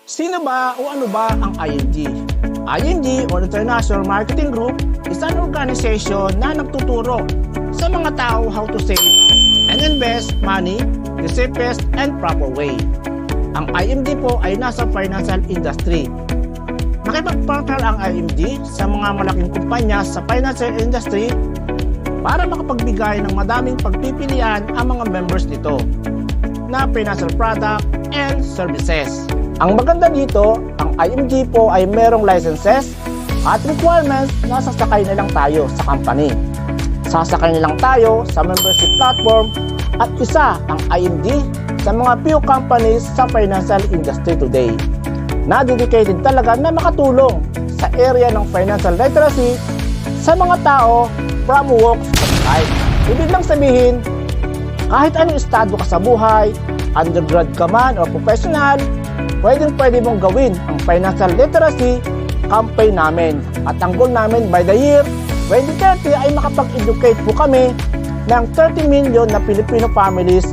Sino ba o ano ba ang IMG? IMG or International Marketing Group is an organization na nagtuturo sa mga tao how to save and invest money the safest and proper way. Ang IMG po ay nasa financial industry. Nakipag-partner ang IMG sa mga malaking kumpanya sa financial industry para makapagbigay ng madaming pagpipilian ang mga members nito na financial product and services. Ang maganda dito, ang IMG po ay merong licenses at requirements na sasakay na lang tayo sa company. Sasakay na lang tayo sa membership platform at isa ang IMG sa mga few companies sa financial industry today na dedicated talaga na makatulong sa area ng financial literacy sa mga tao from walks of life. Ibig lang sabihin, kahit anong estado ka sa buhay, undergrad ka man o professional, pwede mong gawin ang financial literacy campaign namin. At ang goal namin by the year 2030 ay makapag-educate po kami ng 30 million na Filipino families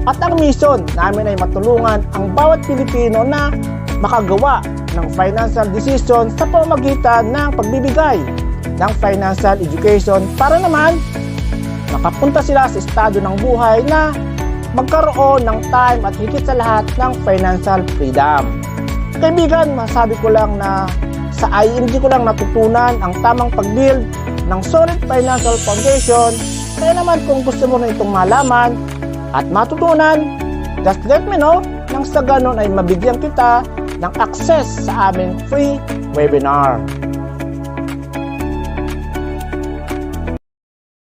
at ang mission namin ay matulungan ang bawat Pilipino na makagawa ng financial decision sa pamamagitan ng pagbibigay ng financial education para naman makapunta sila sa estado ng buhay na magkaroon ng time at higit sa lahat ng financial freedom. Kaibigan, masabi ko lang na sa IMG ko lang natutunan ang tamang pag-build ng solid financial foundation. Kaya naman kung gusto mo na itong malaman at matutunan, just let me know nang sa ganon ay mabigyan kita ng access sa aming free webinar.